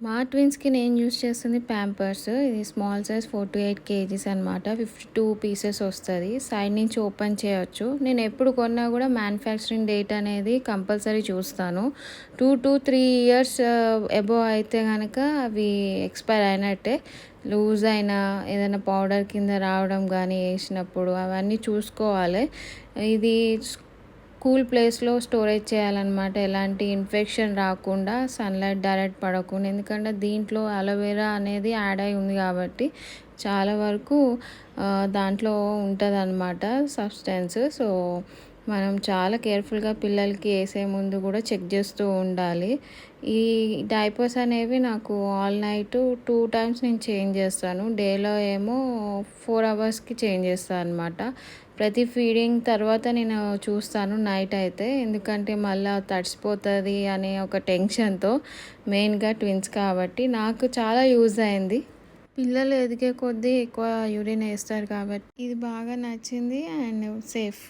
మా ట్విన్స్‌కి నేను యూజ్ చేస్తుంది ప్యాంపర్స్. ఇది స్మాల్ సైజ్ 4-8 కేజీస్ అనమాట. 52 పీసెస్ వస్తది. సైడ్ నుంచి ఓపెన్ చేయొచ్చు. నేను ఎప్పుడు కొన్నా కూడా మ్యానుఫ్యాక్చరింగ్ డేట్ అనేది కంపల్సరీ చూస్తాను. 2-3 ఇయర్స్ అబోవ్ అయితే గనక అవి ఎక్స్‌పైర్ అయినట్టే. లూజ్ అయినా, ఏదైనా పౌడర్ కింద రావడం గానీ ఏసినప్పుడు అవన్నీ చూసుకోవాలి. ఇది కూల్ ప్లేస్‌లో స్టోరేజ్ చేయాలన్నమాట. ఎలాంటి ఇన్ఫెక్షన్ రాకుండా, సన్‌లైట్ డైరెక్ట్ పడకుండా. ఎందుకంటే దీంట్లో అలోవెరా అనేది యాడ్ అయి ఉంది కాబట్టి చాలా వరకు దాంట్లో ఉంటదనమాట సబ్స్టెన్స్. సో, మనం చాలా కేర్‌ఫుల్‌గా పిల్లలకి ఏసే ముందు కూడా చెక్ చేస్తూ ఉండాలి. ఈ డైపర్స్ అనేవి నాకు ఆల్ నైట్ 2 టైమ్స్ నేను చేంజ్ చేస్తాను. డేలో ఏమో 4 అవర్స్‌కి చేంజ్ చేస్తాను అనమాట. ప్రతి ఫీడింగ్ తర్వాత నేను చూస్తాను నైట్ అయితే. ఎందుకంటే మళ్ళా తడిసిపోతది అనే ఒక టెన్షన్‌తో, మెయిన్‌గా ట్విన్స్ కాబట్టి నాకు చాలా యూజ్ అయింది. పిల్లలు ఎదిగే కొద్దీ ఎక్కువ యూరిన్ ఏస్తారు కాబట్టి ఇది బాగా నచ్చింది అండ్ సేఫ్.